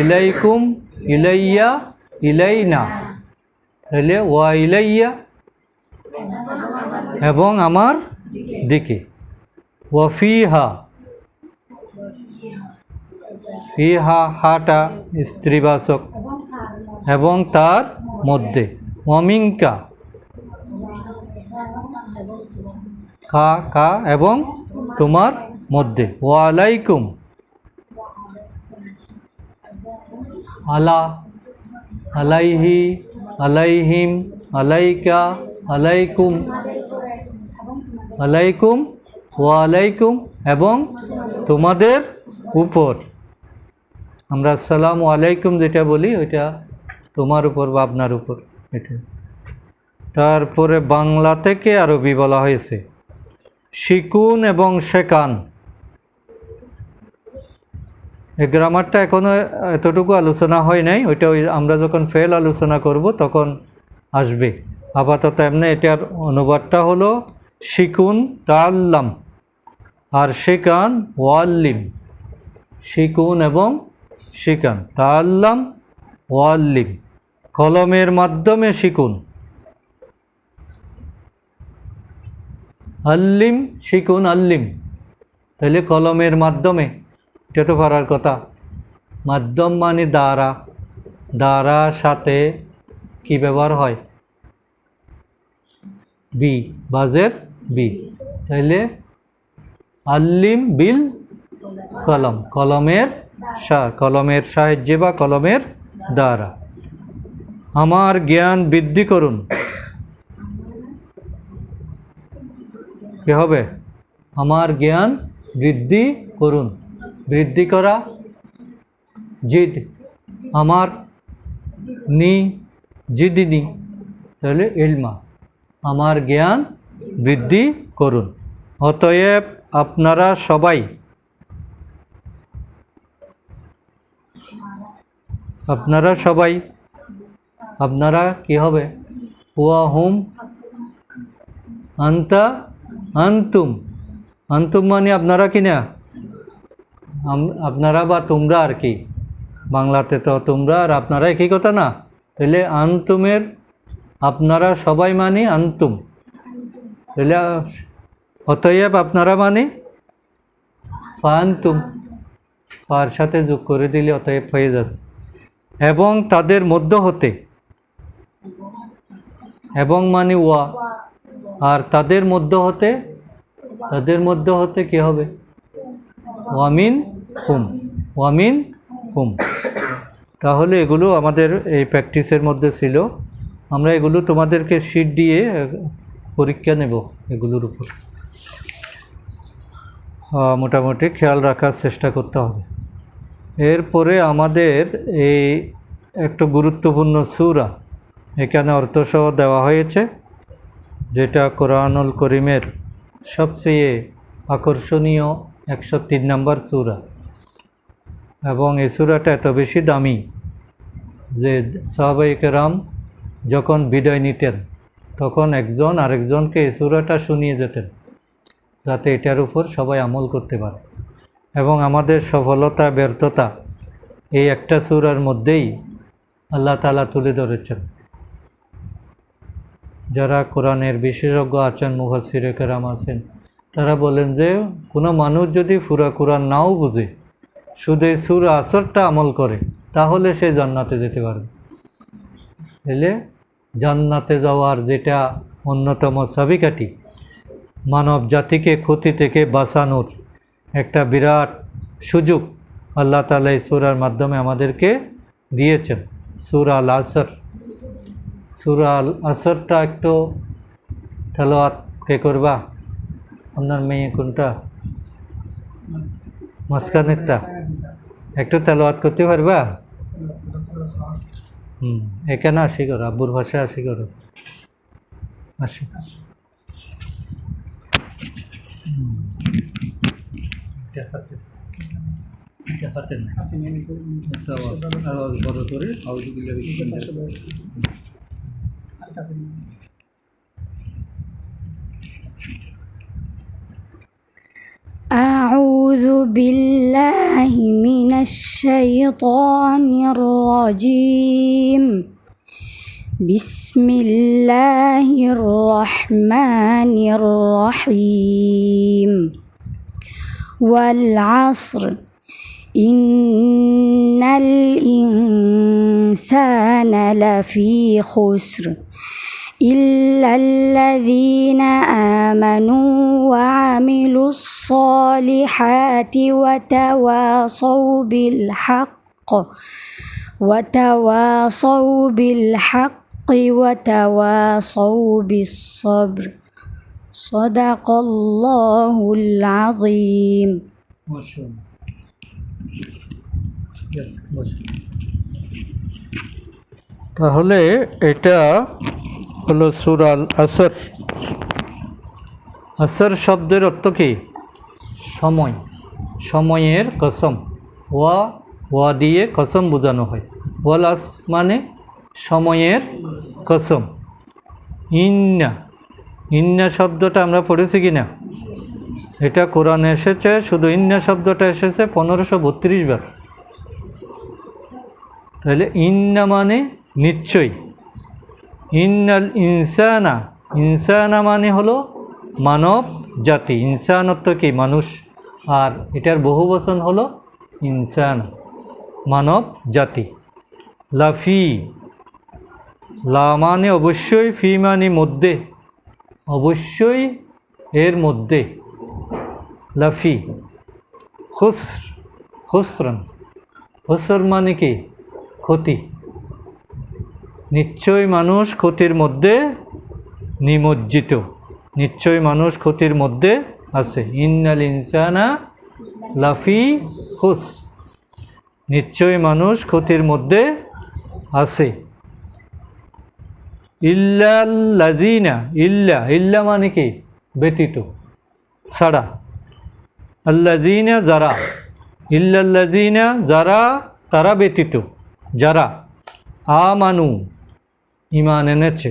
ইলাইকুম ইলাইয়া ইলাইনা, তাহলে ওয়া ইলাইয়া এবং আমার দিকে, ওয়াফিহা ফিহা হাটা স্ত্রীবাচক, এবং তার মধ্যে, ওয়ামিনকা কা কা এবং তোমার মধ্যে, ওয়ালাইকুম আলা আলাইহি আলাইহিম আলাইকা আলাইকুম আলাইকুম ওয়ালাইকুম এবং তোমাদের উপর, আমরা আসসালামু আলাইকুম যেটা বলি ওইটা তোমার উপর বা আপনার উপর, এটা। তারপরে বাংলা থেকে আরবি বলা হয়েছে, শিকুন এবং শেখান, এই গ্রামারটা এখনো এতটুকু আলোচনা হয় নাই, ওইটা আমরা যখন ফেল আলোচনা করব তখন আসবে। আপাতত এমনি এটার অনুবাদটা হলো শিকুন তাআল্লাম আর শেখান ওয়াল্লিম, শিকুন এবং শিখান, তাআল্লাম ওয়াল্লিম, কলমের মাধ্যমে শিকুন, আল্লিম শিকুন আল্লিম, তাহলে কলমের মাধ্যমে, এটা তো পারার কথা, মাধ্যম মানে দ্বারা, দ্বারা সাথে কি ব্যবহার হয়, বি, বাজের বি, তাহলে আল্লিম বিল কলম, কলমের সাহায্যে বা কলমের দ্বারা, আমার জ্ঞান বৃদ্ধি করুন, কি হবে, আমার জ্ঞান বৃদ্ধি করুন, বৃদ্ধি করা জিদ, আমার নি জিদিনি, তাহলে ইলমা, আমার জ্ঞান বৃদ্ধি করুন, অতএব আপনারা সবাই, আপনারা সবাই, আপনারা কি হবে, হুয়া হুম আন্তা আন্তুম, আন্তুম মানে আপনারা কি না, আপনারা বা তোমরা আর কি, বাংলাতে তো তোমরা আর আপনারা একই কথা না, তাহলে আন্তুমের, আপনারা সবাই মানে আন্তুম, তাহলে অতএব আপনারা মানে ফান্তুম, পার সাথে যোগ করে দিলে অতএব হয়ে যাচ্ছে, এবং তাদের মধ্য হতে, এবং মানে ওয়া, আর তাদের মধ্য হতে তাদের মধ্যে হতে কি হবে? ওয়ামিন হুম, ওয়ামিন হুম। তাহলে এগুলো আমাদের এই প্র্যাকটিসের মধ্যে ছিল। আমরা এগুলো তোমাদেরকে শিট দিয়ে পরীক্ষা নেব এগুলোর উপর। মোটামুটি খেয়াল রাখার চেষ্টা করতে হবে। এরপরে আমাদের এই একটা গুরুত্বপূর্ণ সূরা এখানে অর্থসহ দেওয়া হয়েছে, যেটা কোরআনুল করিমের সবচেয়ে আকর্ষণীয় 103 নম্বর সূরা। এবং এই সূরাটা এত বেশি দামি যে সাহাবায়ে কেরাম যখন বিদায় নিতেন তখন একজন আরেকজনকে এই সূরাটা শুনিয়ে যেতেন, যাতে এটার উপর সবাই আমল করতে পারে। এবং আমাদের সফলতা ব্যর্থতা এই একটা সূরার মধ্যেই আল্লাহ তাআলা তুলে ধরেছেন। যারা কোরআনের বিশেষজ্ঞ আছেন, মুফাসসিরে কেরাম আছেন, তারা বলেন যে কোনো মানুষ যদি পুরা কোরআন নাও বুঝে, শুধু এই সূরা আসরটা আমল করে, তাহলে সে জান্নাতে যেতে পারবে। তাহলে জান্নাতে যাওয়ার যেটা অন্যতম চাবিকাঠি, মানব জাতিকে ক্ষতি থেকে বাঁচানোর একটা বিরাট সুযোগ আল্লাহ তাআলা এই সূরার মাধ্যমে আমাদেরকে দিয়েছেন। সূরা আল আসর, সূরা আল আসরটা একটু তেলাওয়াত কে করবা? আপনার মেয়ে কোনটা? মাঝখানেরটা একটু তেলাওয়াত করতে পারবা? এখানে আসি করো, আব্বুর ভাষায় আসি করো, আসি। আওয়াজ বড় করে أعوذ بالله من الشيطان الرجيم. بسم الله الرحمن الرحيم. والعصر إن الإنسان لفي خسر إلا الذين آمنوا وعملوا الصالحات وتواصوا بالحق وتواصوا بالصبر. صدق الله العظيم. তাহলে এটা হলো সূরা আল আসর। আসর শব্দের অর্থ কি? সময়, সময়ের কসম। ওয়া দিয়ে কসম বোঝানো হয়। ওয়াল আস মানে সময়ের কসম। ইন্না শব্দটা আমরা পড়েছি কি না? এটা কোরআনে এসেছে, শুধু ইন্না শব্দটা এসেছে 1532 বার। তাহলে ইন্না মানে নিশ্চয়ই। ইন্নাল ইনসানা, ইনসানা মানে হলো মানব জাতি। ইনসান অর্থ কি? মানুষ। আর এটার বহু বচন হলো ইনসান, মানব জাতি। লাফি, লা মানে অবশ্যই, ফি মানে মধ্যে, অবশ্যই এর মধ্যে। লাফি খুসর, খুসরান, খুসর মানে কি? ক্ষতি। নিশ্চয় মানুষ ক্ষতির মধ্যে নিমজ্জিত, নিশ্চয় মানুষ ক্ষতির মধ্যে আছে। ইন্নাল ইনসানা লাফি খুস, নিশ্চয় মানুষ ক্ষতির মধ্যে আছে। ইল্লাল্লাযিনা, ইল্লা মানে কি? ব্যতীত, ছাড়া। আল্লাযিনা যারা, ইল্লাল্লাযিনা যারা, তারা ব্যতীত, যারা আমানু ঈমান এনেছে,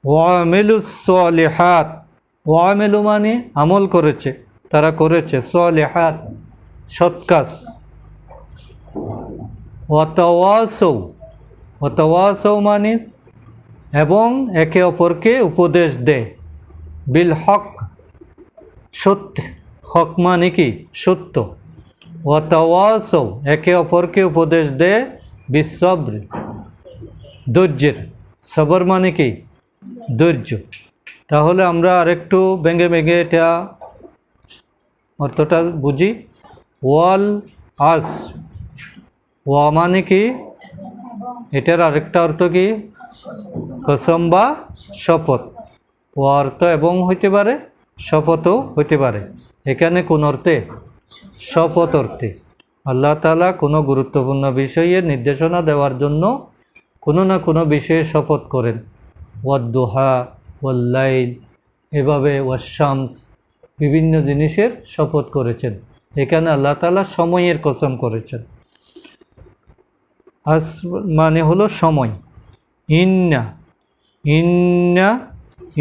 ওয়ামিলুস সলিহাত, ওয়ামিলু মানে আমল করেছে, তারা করেছে, সলিহাত সৎ কাজ। ওয়াতাওয়াসাউ, ওয়াতাওয়াসাউ মানে এবং একে অপরকে উপদেশ দেয়। বিল হক, সত্য, হক মানে কি? সত্য। ওয়াতাওয়াসাউ একে অপরকে উপদেশ দেয় বিসসবর, ধৈর্যের। সবর মানে কি? ধৈর্য। তাহলে আমরা আরেকটু ভেঙে ভেঙে এটা অর্থটা বুঝি। ওয়াল আস, ওয়া মানে কি, এটার আরেকটা অর্থ কি, কসম বা শপথ। ওয়া অর্থ এবং হইতে পারে, শপথও হইতে পারে। এখানে কোন অর্থে? শপথ অর্থে। আল্লাহ তাআলা কোনো গুরুত্বপূর্ণ বিষয়ে নির্দেশনা দেওয়ার জন্য কোনো না কোনো বিষয়ে শপথ করেন। ওয়াদ্দুহা, ওয়াল্লাইল, এভাবে ওয়াশামস, বিভিন্ন জিনিসের শপথ করেছেন। এখানে আল্লাহ তাআলা সময়ের কসম করেছেন। আজ মানে হলো সময়। ইন্না, ইন্না,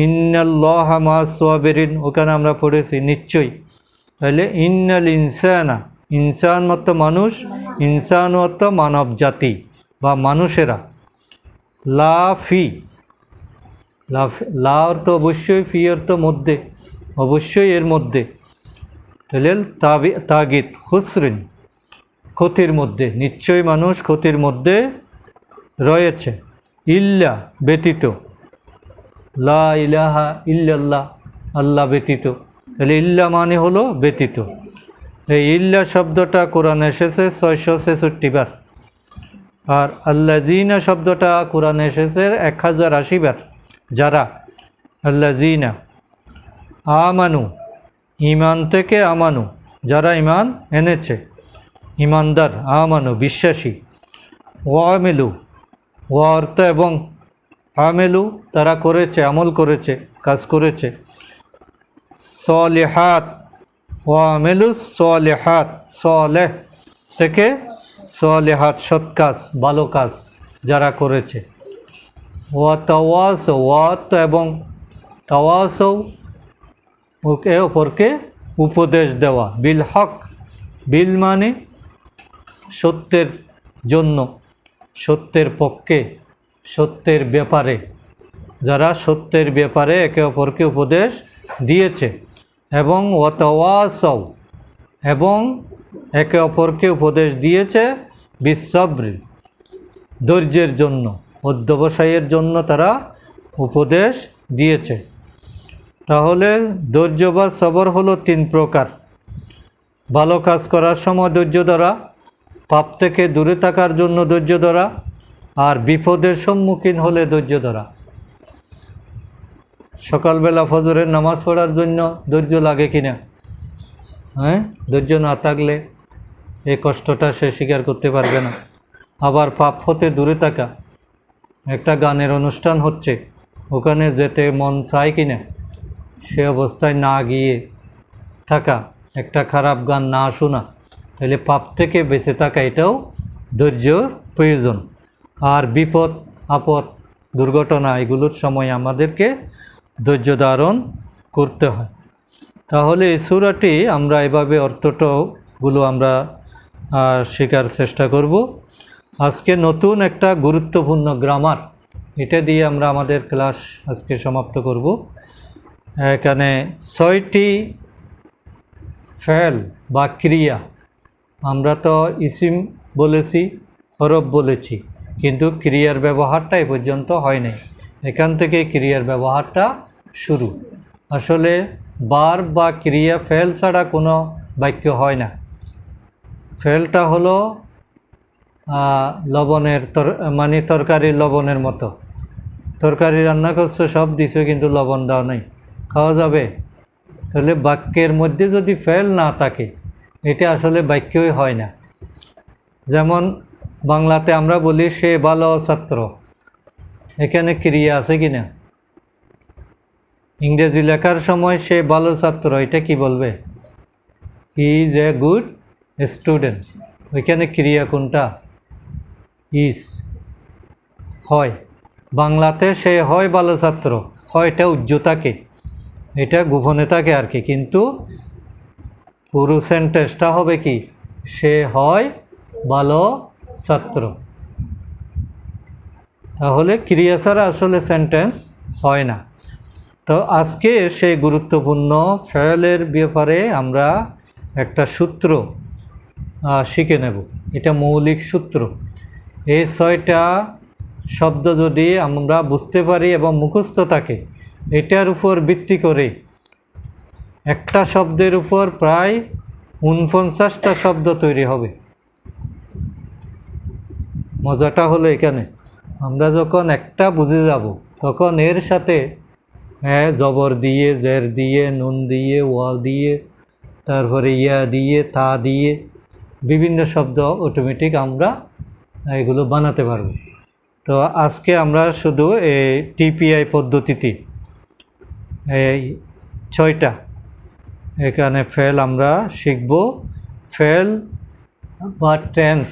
ইন্নাল্লাহা মা'আস সাবিরিন, ওখানে আমরা পড়েছি নিশ্চয়ই। তাহলে ইন্নাল ইনসানা, ইনসান অর্থ মানুষ, ইনসান অর্থ মানব জাতি বা মানুষেরা। লা ফি, লা অর্থ অবশ্যই, ফি অর্থ মধ্যে, অবশ্যই এর মধ্যে। তাহলে তাগিদ খুসরিন, ক্ষতির মধ্যে, নিশ্চয়ই মানুষ ক্ষতির মধ্যে রয়েছে। ইল্লা ব্যতীত, লা ইলাহা ইল্লাল্লাহ, আল্লাহ ব্যতীত। তাহলে ইল্লা মানে হলো ব্যতীত। এই ইল্লা শব্দটা কোরআনে এসেছে 666 বার, আর আল্লাযিনা শব্দটা কোরআনে এসেছে 1080 বার। যারা, আল্লাযিনা আমানু, ঈমান থেকে আমানু, যারা ঈমান এনেছে, ঈমানদার, আমানু বিশ্বাসী। ওয়ামিলু, ওয়া অর্থ এবং, আমেলু তারা করেছে, আমল করেছে, কাজ করেছে। সলিহাত, ওয়ামেলু সলিহাত, সলেহ থেকে সলিহাত, সৎ কাজ, ভালো কাজ যারা করেছে। ওয়া তাওয়াসৌ, ওয়াত এবং তাওয়াসৌ, ওকে অপরকে উপদেশ দেওয়া। বিল হক, বিল মানে সত্যের জন্য, সত্যের পক্ষে, সত্যের ব্যাপারে, যারা সত্যের ব্যাপারে একে অপরকে উপদেশ দিয়েছে। এবং ওয়াতাওয়াসাও, এবং একে অপরকে উপদেশ দিয়েছে বিসসবরি, ধৈর্যের জন্য, অধ্যবসায়ের জন্য তারা উপদেশ দিয়েছে। তাহলে ধৈর্য বা সবর হলো 3 প্রকার। ভালো কাজ করার সময় ধৈর্য ধরা, পাপ থেকে দূরে থাকার জন্য ধৈর্য ধরা, আর বিপদের সম্মুখীন হলে ধৈর্য ধরা। সকালবেলা ফজরের নামাজ পড়ার জন্য ধৈর্য লাগে কিনা? হ্যাঁ, ধৈর্য না থাকলে এই কষ্টটা সে স্বীকার করতে পারবে না। আবার পাপ হতে দূরে থাকা, একটা গানের অনুষ্ঠান হচ্ছে, ওখানে যেতে মন চায় কিনা, সে অবস্থায় না গিয়ে থাকা, একটা খারাপ গান না শোনা, তাহলে পাপ থেকে বেঁচে থাকা, এটাও ধৈর্যর প্রয়োজন। আর বিপদ আপদ দুর্ঘটনা এগুলোর সময় আমাদেরকে ধৈর্য ধারণ করতে হয়। তাহলে এই সূরাটি আমরা এভাবে অর্থটাগুলো আমরা শেখার চেষ্টা করব। আজকে নতুন একটা গুরুত্বপূর্ণ গ্রামার, এটা দিয়ে আমরা আমাদের ক্লাস আজকে সমাপ্ত করব। এখানে 6টি ফেল বা ক্রিয়া, আমরা তো ইসিম বলেছি, হরফ বলেছি, কিন্তু ক্রিয়ার ব্যবহারটা এ পর্যন্ত হয় নাই। এখান থেকে ক্রিয়ার ব্যবহারটা শুরু। আসলে বার বা ক্রিয়া ফেল ছাড়া কোনো বাক্য হয় না। ফেলটা হলো লবণের মানে তরকারি লবণের মতো। তরকারি রান্না করছো, সব দিছো, কিন্তু লবণ দাও নাই, খাওয়া যাবে? তাহলে বাক্যের মধ্যে যদি ফেল না থাকে, এটা আসলে বাক্যই হয় না। যেমন বাংলাতে আমরা বলি সে ভালো ছাত্র, এখানে ক্রিয়া আছে কিনা? ইংরেজি লেখার সময় সে ভালো ছাত্র, এটা কি বলবে? He is a good student. ওইখানে ক্রিয়া কোনটা? ইজ, হয়। বাংলাতে সে হয় ভালো ছাত্র, হয়, এটা উজ্জ্ব থাকে, এটা গোপনে থাকে আর কি, কিন্তু পুরো সেন্টেন্সটা হবে কি? সে হয় ভালো ছাত্র। তাহলে ক্রিয়া ছাড়া আসলে সেন্টেন্স হয় না। তো আজকে সেই গুরুত্বপূর্ণ ফেলের ব্যাপারে আমরা একটা সূত্র শিখে নেব। এটা মৌলিক সূত্র। এই 6টা শব্দ যদি আমরা বুঝতে পারি এবং মুখস্থ থাকে, এটার উপর ভিত্তি করে একটা শব্দের উপর প্রায় 49টা শব্দ তৈরি হবে। মজাটা হলো এখানে, আমরা যখন একটা বুঝে যাব তখন এর সাথে জবর দিয়ে, জের দিয়ে, নুন দিয়ে, ওয়া দিয়ে, তারপরে ইয়া দিয়ে, তা দিয়ে বিভিন্ন শব্দ অটোমেটিক আমরা এগুলো বানাতে পারবো। তো আজকে আমরা শুধু এই টিপিআই পদ্ধতিতে এই 6টা এখানে ফেল আমরা শিখব। ফেল বা টেন্স,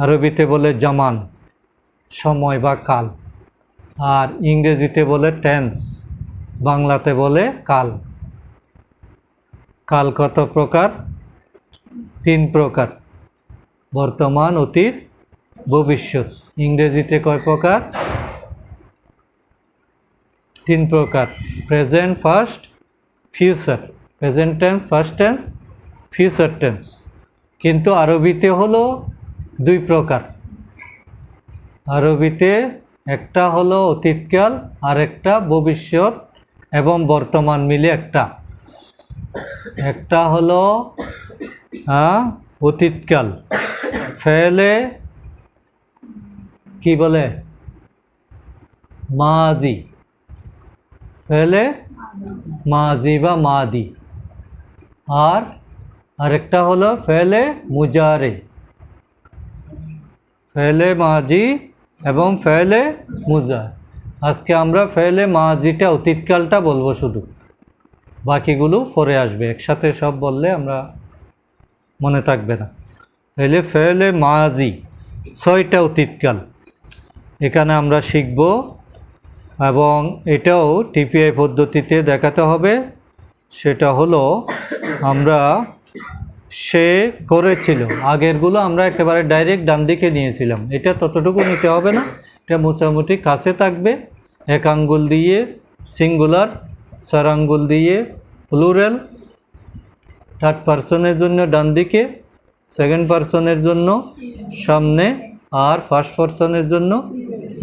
আরবিতে বলে জামান, সময় বা কাল, আর ইংরেজিতে বলে টেন্স, বাংলাতে বলে কাল। কাল কত প্রকার? 3 প্রকার, বর্তমান, অতীত, ভবিষ্যৎ। ইংরেজিতে কয় প্রকার? 3 প্রকার, present, first, future. Present tense, first tense, future tense. কিন্তু আরবিতে হলো 2 প্রকার। আরবিতে একটা হলো অতীতকাল আর একটা ভবিষ্যৎ এবং বর্তমান মিলে একটা। একটা হলো অতীতকাল, ফেলে কি বলে? মাজি, ফেলে মাজি বা মাদি। আর আরেকটা হলো ফেলে মুজারে, ফেলে মাজি এবং ফেলে মুজার। আজকে আমরা ফেলে মাজিটা, অতীতকালটা বলবো শুধু, বাকিগুলো পরে আসবে। একসাথে সব বললে আমরা মনে থাকবে না। তাহলে ফেলে মাজি 6টা অতীতকাল এখানে আমরা শিখব, এবং এটাও টিপিআই পদ্ধতিতে দেখাতে হবে। সেটা হলো আমরা সে করেছিল, আগেরগুলো আমরা একেবারে ডাইরেক্ট ডান দিকে নিয়েছিলাম, এটা ততটুকু নিতে হবে না, এটা মোটামুটি কাছে থাকবে। 1 আঙ্গুল দিয়ে সিঙ্গুলার, 4 আঙ্গুল দিয়ে প্লুরাল, 3rd পারসনের জন্য ডান দিকে, 2nd পারসনের জন্য সামনে, আর 1st পারসনের জন্য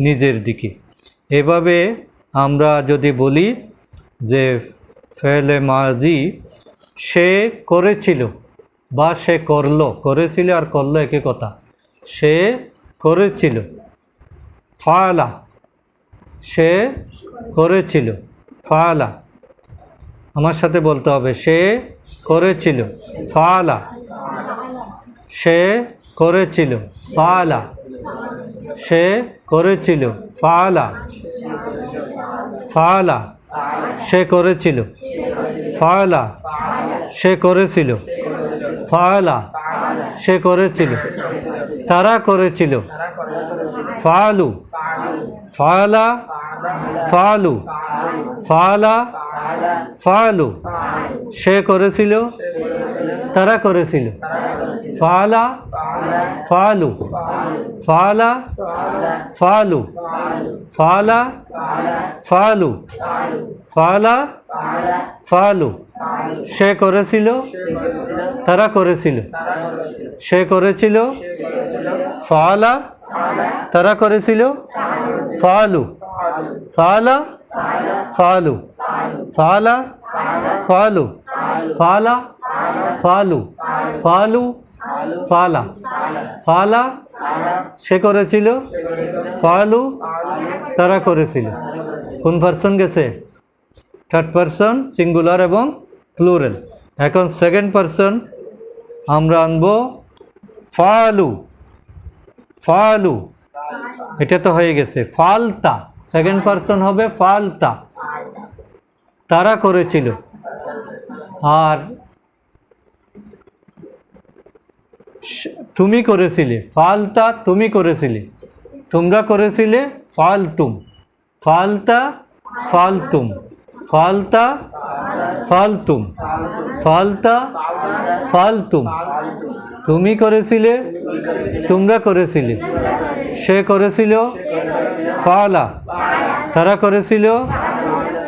নিজের দিকে। এভাবে আমরা যদি বলি যে ফেলে মাজি সে করেছিল বা সে করলো, করেছিল আর করলো একই কথা, সে করেছিল। ফালা, সে করেছিল, ফালা। আমার সাথে বলতে হবে, সে করেছিল, ফালা। সে করেছিল, ফালা। সে করেছিল, ফালা। ফালা, সে করেছিল, ফালা। সে করেছিল, ফালা। সে করেছিল, তারা করেছিল, ফালু। ফালা, ফালু। ফালা, ফালু। সে করেছিল, তারা করেছিল, ফালা, ফালু। ফালা, ফালু। ফালা, ফালু। ফালা, ফালু। সে করেছিল, তারা করেছিল, সে করেছিল, ফালা, তারা করেছিল, ফালু। ফালা, ফালু। ফালা, ফালু। ফালা, ফালু। ফালু, ফালা। ফালা, সে করেছিল, ফালু, তারা করেছিল। কোন পারসন গেছে? 3rd পারসন, সিঙ্গুলার এবং প্লুরাল। এখন 2nd পারসন আমরা আনবো ফালু। ফালু, এটা তো হয়ে গেছে, ফালতা। 2nd পারসন হবে ফালতা, তারা করেছিল। আর তুমি করেছিলে, ফালতা, তুমি করেছিলে, তোমরা করেছিলে, ফালতুম। ফালতা, ফালতুম। ফালতা, ফালতুম। ফালতা, ফালতুম। তুমি করেছিলে, তোমরা করেছিলে, সে করেছিল, ফালা। তারা করেছিল,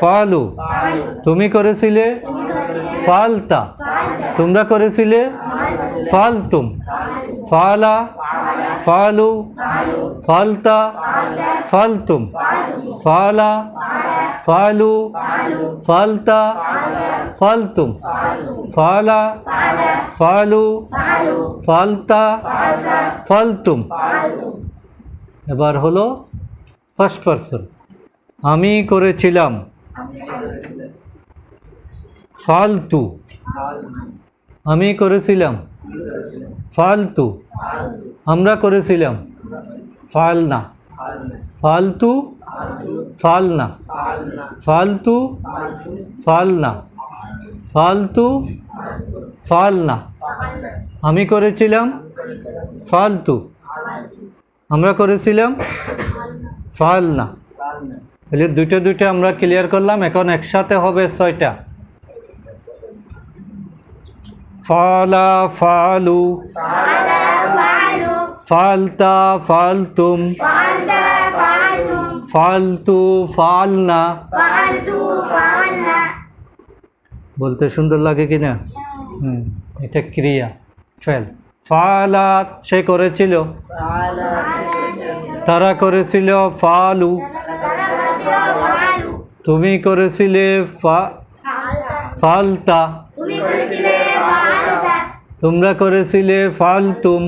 ফালু। তুমি করেছিলে, ফালতা। তোমরা করেছিলে, ফালতুম। ফালা, ফালু। ফালতা, ফালতুম। ফালা, ফালু ফালতা ফালতুম ফালা ফালু ফালতা ফালতুম। এবার হলো ফার্স্ট পারসন। আমি করেছিলাম ফালতু, আমি করেছিলাম ফালতু, আমরা করেছিলাম ফালনা, ফালতু ফালনা, ফালতু ফালনা, ফালতু ফালনা। আমি করেছিলাম ফালতু, আমরা করেছিলাম ফালনা। তাহলে দুইটা দুইটা আমরা ক্লিয়ার করলাম। এখন একসাথে হবে 6টা। ফালা ফালু ফালতা ফালতুম ফালতু ফালনা। বলতে সুন্দর লাগে কিনা? এটা ক্রিয়া, ফেল। ফালা সে করেছিল, তারা করেছিল ফালু, তুমি করেছিলে ফালতা, তোমরা করেছিলে ফালতুম,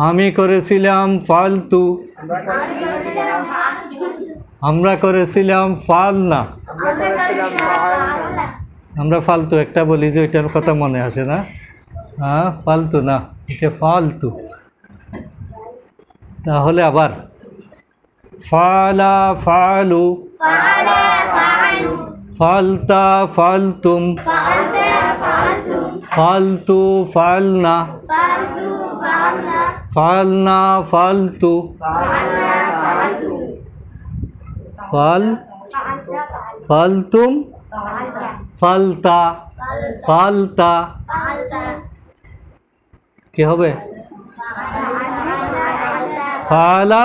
আমি করেছিলাম ফালতু, আমরা করেছিলাম ফালনা। আমরা ফালতু একটা বলি যে ওইটার কথা মনে আসে না। হ্যাঁ, ফালতু না, এটা ফালতু। তাহলে আবার ফালা ফালু ফালতা ফালতুম ফালতু ফালনা ফালনা ফালতু ফালতুম ফালতা ফালতা। কি হবে? ফালা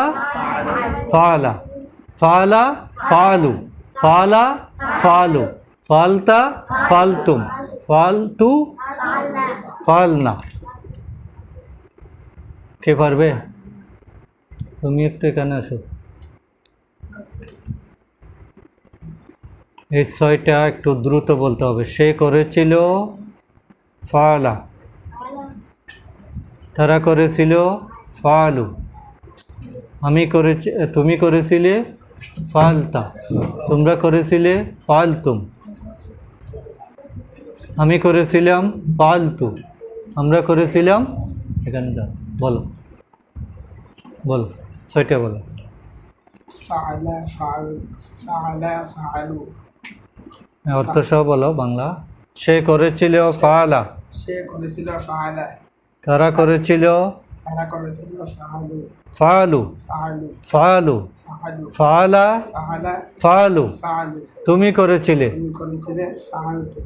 ফালা ফালা ফালু ফালা ফালু ফালতা ফালতুম ফালতু ফালনা। কে পারবে? তুমি একটু এখানে আসো। এই 6টা একটু দ্রুত বলতে হবে। সে করেছিল ফালা, তারা করেছিল ফালু, আমি করেছি, তুমি করেছিলে ফালতা, তোমরা করেছিলে ফালতুম, আমি করেছিলাম ফালতু, আমরা করেছিলাম। এখানে দাও, বলো বলো 6টা বলো। ফাআলা ফাআল ফাআলা ফাআলু। অর্থ সহ বলো বাংলা। সে করেছিল ফালা, সে করেছিল ফাআলা, তারা করেছিল তারা করেছিল ফাআলু ফালু ফাআলু ফালু ফাআলু ফালা ফাআলা ফালু, ফাআলু। তুমি করেছিলে তুমি করেছিলে ফাআলতু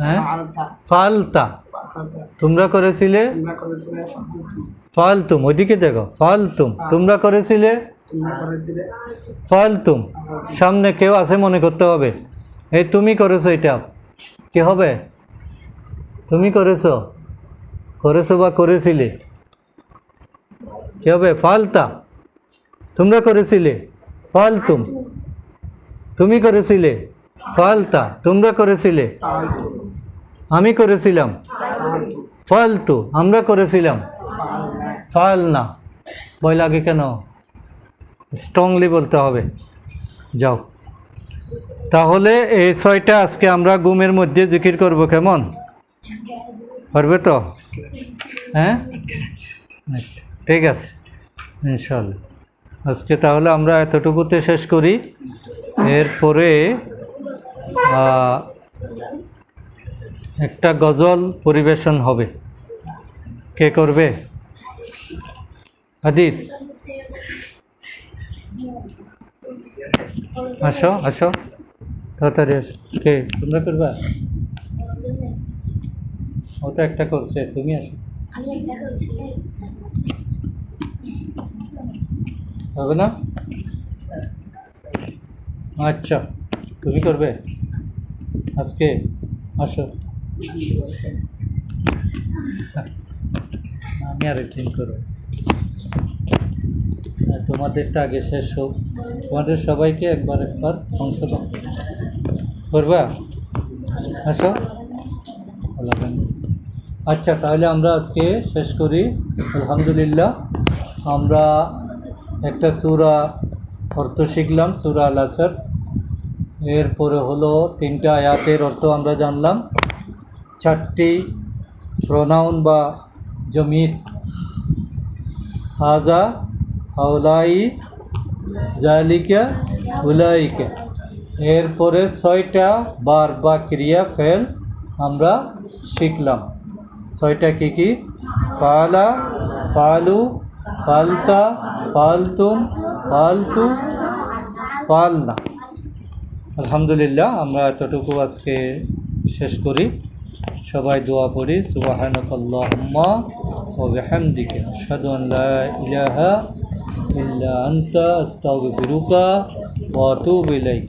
হ্যাঁ ফাআলতা ফালতা, ফাআলতা। তোমরা করেছিলে তোমরা করেছিলে ফাআলতু ফালতুম। ওইদিকে দেখো, ফালতুম, তোমরা করেছিলে তোমরা করেছিলে ফালতুম। সামনে কেউ আছে মনে করতে হবে। এই তুমি করেছো, এটা কি হবে? তুমি করেছো, করেছো বা করেছিলে, কি হবে? ফালতা। তোমরা করেছিলে ফালতুম, তুমি করেছিলে ফালতা, তোমরা করেছিলে। ফাআলতু আমি করেছিলাম ফাআলতু ফালতু, আমরা করেছিলাম ফাআলনা। ফালনা। ভয় লাগে কেন? স্ট্রংলি বলতে হবে। যাও, তাহলে এই 6টা আজকে আমরা ঘুমের মধ্যে জিকির করব। কেমন পারবে তো? হ্যাঁ, আচ্ছা, ঠিক আছে, ইনশাআল্লাহ। আজকে তাহলে আমরা এতটুকুতে শেষ করি। এরপরে একটা গজল পরিবেশন হবে। কে করবে? হাদিস, আসো আসো, তাড়াতাড়ি আসো। কে? তোমরা করবা? ও তো একটা করছে, তুমি আসো। হবে না? আচ্ছা, তুমি করবে আজকে? আসো, আমি আরেকদিন করবো। তোমাদেরটা আগে শেষ হোক, তোমাদের সবাইকে একবার অংশগ্রহণ করবা, আসো। আচ্ছা, তাহলে আমরা আজকে শেষ করি। আলহামদুলিল্লাহ, আমরা একটা সূরা অর্থ শিখলাম, সূরা আল আসর। এরপরে হলো 3টা আয়াতের অর্থ আমরা জানলাম, 4টি প্রোনাউন বা জমির, হাজা, হাওলাই, জালিকা, উলাইকা। এরপরে 6টা বার বা ক্রিয়া ফেল আমরা শিখলাম। 6টা কি? পালা, পালু, পালতা, পালতুম, পালতু, পালনা। আলহামদুলিল্লাহ, আমরা এতটুকু আজকে শেষ করি। সবাই দোয়া করি। সুবহানাকাল্লাহুম্মা ওয়া বিহামদিকা আশহাদু আন লা ইলাহা ইল্লা আনতা আস্তাগফিরুকা ওয়া আতুবু ইলাইক।